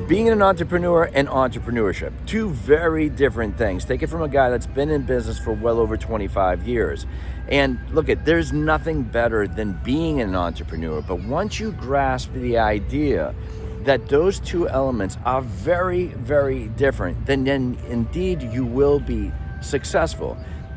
Being an entrepreneur and entrepreneurship, two very different things. Take it from a guy that's been in business for well over 25 years. And look, there's nothing better than being an entrepreneur. But once you grasp the idea that those two elements are very, very different, then indeed you will be successful.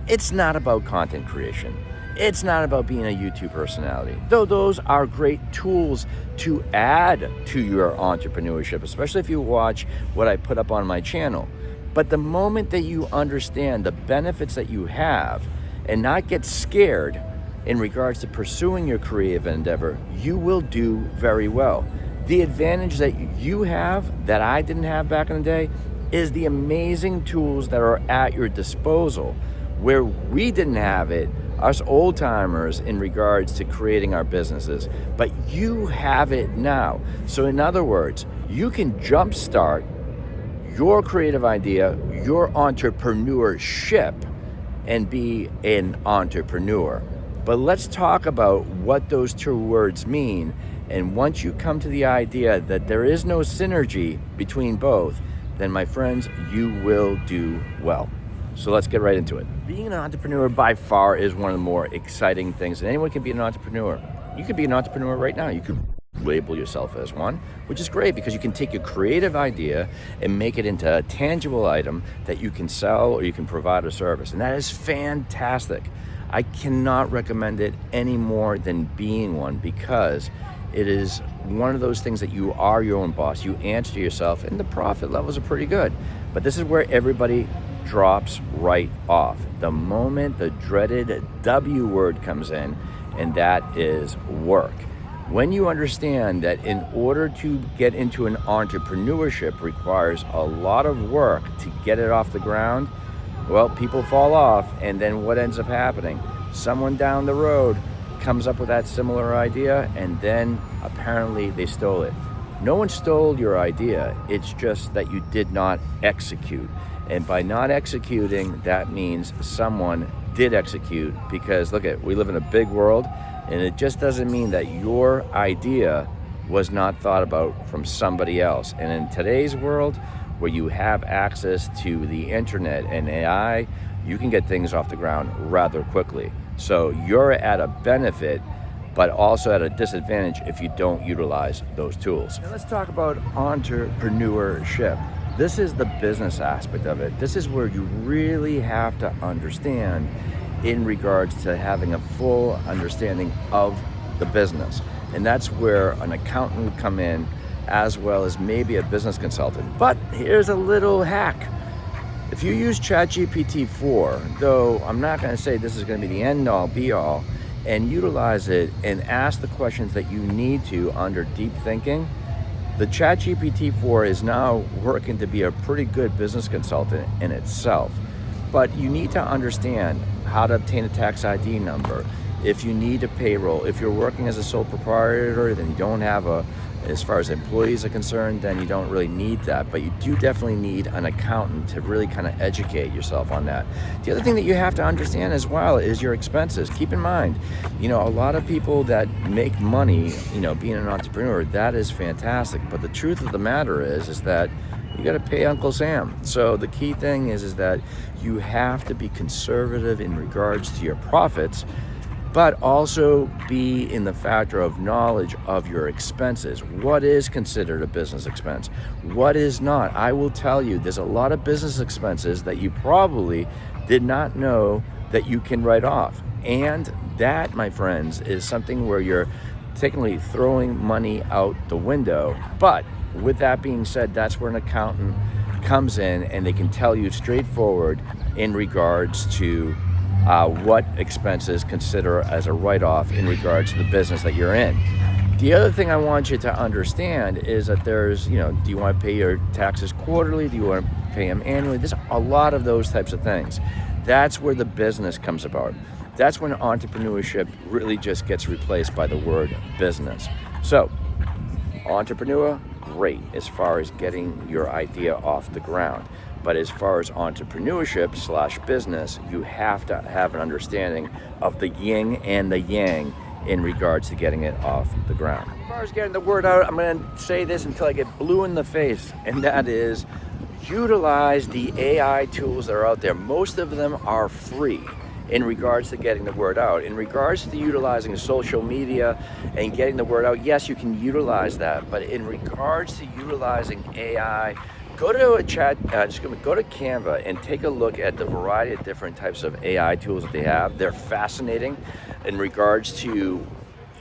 It's not about content creation. It's not about being a YouTube personality, though those are great tools to add to your entrepreneurship, especially if you watch what I put up on my channel. But the moment that you understand the benefits that you have and not get scared in regards to pursuing your creative endeavor, you will do very well. The advantage that you have that I didn't have back in the day is the amazing tools that are at your disposal, where we didn't have it, us old timers, in regards to creating our businesses, but you have it now. So in other words, you can jumpstart your creative idea, your entrepreneurship, and be an entrepreneur. But let's talk about what those two words mean. And once you come to the idea that there is no synergy between both, then my friends, you will do well. So let's get right into it. Being an entrepreneur by far is one of the more exciting things, and anyone can be an entrepreneur. You could be an entrepreneur right now. You could label yourself as one, which is great because you can take your creative idea and make it into a tangible item that you can sell or you can provide a service, and that is fantastic. I cannot recommend it any more than being one, because it is one of those things that you are your own boss. You answer to yourself, and the profit levels are pretty good. But this is where everybody drops right off. The moment the dreaded W word comes in, and that is work. When you understand that in order to get into an entrepreneurship requires a lot of work to get it off the ground, well, people fall off, and then what ends up happening? Someone down the road comes up with that similar idea, and then apparently they stole it. No one stole your idea, it's just that you did not execute. And by not executing, that means someone did execute, because look we live in a big world, and it just doesn't mean that your idea was not thought about from somebody else. And in today's world, where you have access to the internet and AI, you can get things off the ground rather quickly. So you're at a benefit, but also at a disadvantage if you don't utilize those tools. Now let's talk about entrepreneurship. This is the business aspect of it. This is where you really have to understand in regards to having a full understanding of the business. And that's where an accountant would come in, as well as maybe a business consultant. But here's a little hack. If you use ChatGPT 4, though I'm not going to say this is going to be the end all be all, and utilize it and ask the questions that you need to under deep thinking, the ChatGPT 4 is now working to be a pretty good business consultant in itself. But you need to understand how to obtain a tax ID number. If you need a payroll, if you're working as a sole proprietor, then you don't have as far as employees are concerned, then you don't really need that. But you do definitely need an accountant to really kind of educate yourself on that. The other thing that you have to understand as well is your expenses. Keep in mind, a lot of people that make money, being an entrepreneur, that is fantastic. But the truth of the matter is that you got to pay Uncle Sam. So the key thing is that you have to be conservative in regards to your profits, but also be in the factor of knowledge of your expenses. What is considered a business expense? What is not? I will tell you, there's a lot of business expenses that you probably did not know that you can write off. And that, my friends, is something where you're technically throwing money out the window. But with that being said, that's where an accountant comes in, and they can tell you straightforward in regards to what expenses consider as a write-off in regards to the business that you're in. The other thing I want you to understand is that there's, do you want to pay your taxes quarterly? Do you want to pay them annually? There's a lot of those types of things. That's where the business comes about. That's when entrepreneurship really just gets replaced by the word business. So, entrepreneur, great as far as getting your idea off the ground. But as far as entrepreneurship / business, you have to have an understanding of the yin and the yang in regards to getting it off the ground. As far as getting the word out, I'm going to say this until I get blue in the face, and that is utilize the AI tools that are out there. Most of them are free in regards to getting the word out. In regards to utilizing social media and getting the word out, yes, you can utilize that, but in regards to utilizing AI, go to go to Canva and take a look at the variety of different types of AI tools that they have. They're fascinating in regards to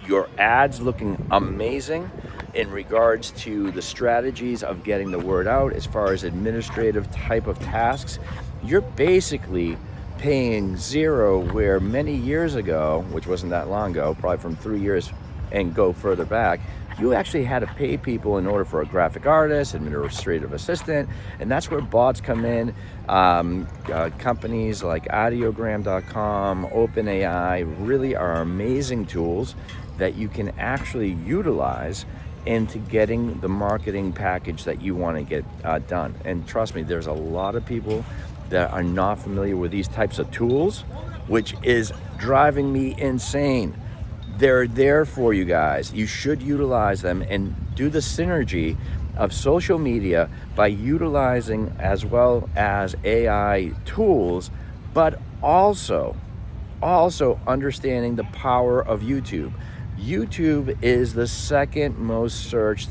your ads looking amazing, in regards to the strategies of getting the word out. As far as administrative type of tasks, you're basically paying zero, where many years ago, which wasn't that long ago, probably from 3 years and go further back, you actually had to pay people in order for a graphic artist, administrative assistant, and that's where bots come in. Companies like audiogram.com, OpenAI really are amazing tools that you can actually utilize into getting the marketing package that you want to get done. And trust me, there's a lot of people that are not familiar with these types of tools, which is driving me insane. They're there for you guys. You should utilize them and do the synergy of social media by utilizing as well as AI tools, but also understanding the power of YouTube. YouTube is the second most searched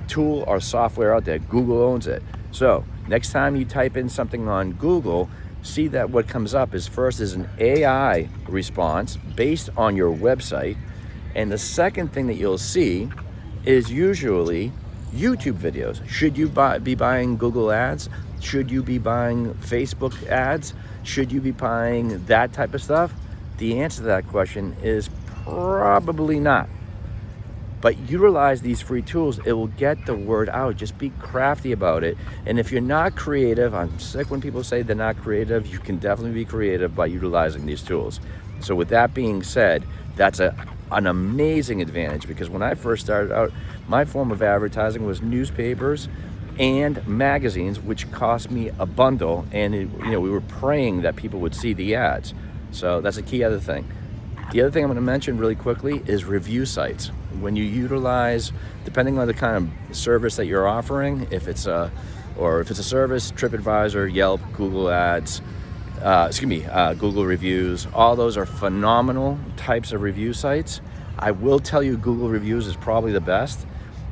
tool or software out there. Google owns it. So next time you type in something on Google, see that what comes up is first is an AI response based on your website, and the second thing that you'll see is usually YouTube videos. Should you be buying Google ads? Should you be buying Facebook ads? Should you be buying that type of stuff? The answer to that question is probably not. But utilize these free tools. It will get the word out. Just be crafty about it. And if you're not creative, I'm sick when people say they're not creative. You can definitely be creative by utilizing these tools. So with that being said, that's an amazing advantage, because when I first started out, my form of advertising was newspapers and magazines, which cost me a bundle, and we were praying that people would see the ads. So that's a key other thing. The other thing I'm going to mention really quickly is review sites. When you utilize, depending on the kind of service that you're offering, if it's a service, TripAdvisor, Yelp, Google Ads, Google Reviews, all those are phenomenal types of review sites. I will tell you Google Reviews is probably the best,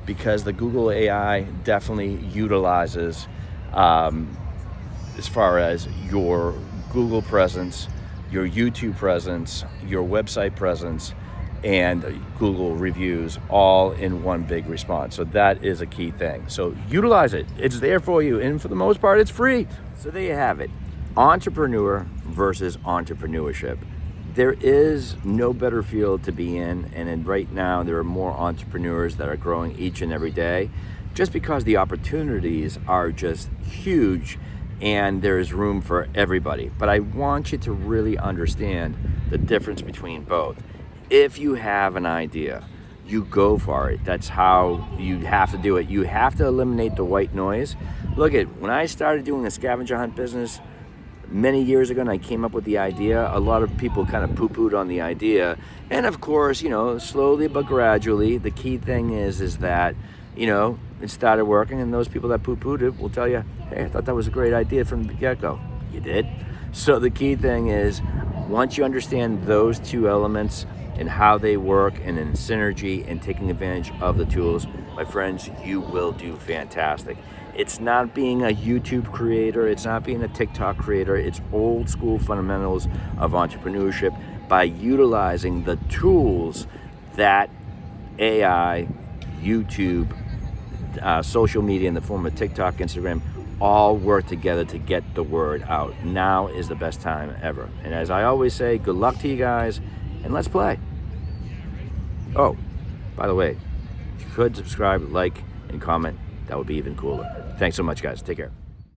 because the Google AI definitely utilizes as far as your Google presence, your YouTube presence, your website presence, and Google Reviews all in one big response. So that is a key thing. So utilize it. It's there for you, and for the most part, it's free. So there you have it. Entrepreneur versus entrepreneurship. There is no better field to be in, and right now there are more entrepreneurs that are growing each and every day, just because the opportunities are just huge and there's room for everybody. But I want you to really understand the difference between both. If you have an idea, you go for it. That's how you have to do it. You have to eliminate the white noise. Look when I started doing a scavenger hunt business many years ago, and I came up with the idea, a lot of people kind of poo-pooed on the idea. And of course, slowly but gradually, the key thing is that, it started working, and those people that poo-pooed it will tell you, hey, I thought that was a great idea from the get-go. You did? So the key thing is, once you understand those two elements and how they work, and in synergy and taking advantage of the tools, my friends, you will do fantastic. It's not being a YouTube creator, it's not being a TikTok creator, it's old school fundamentals of entrepreneurship by utilizing the tools that AI, YouTube, social media in the form of TikTok, Instagram, all work together to get the word out. Now is the best time ever. And as I always say, good luck to you guys, and let's play. Oh, by the way, if you could subscribe, like, and comment, that would be even cooler. Thanks so much, guys. Take care.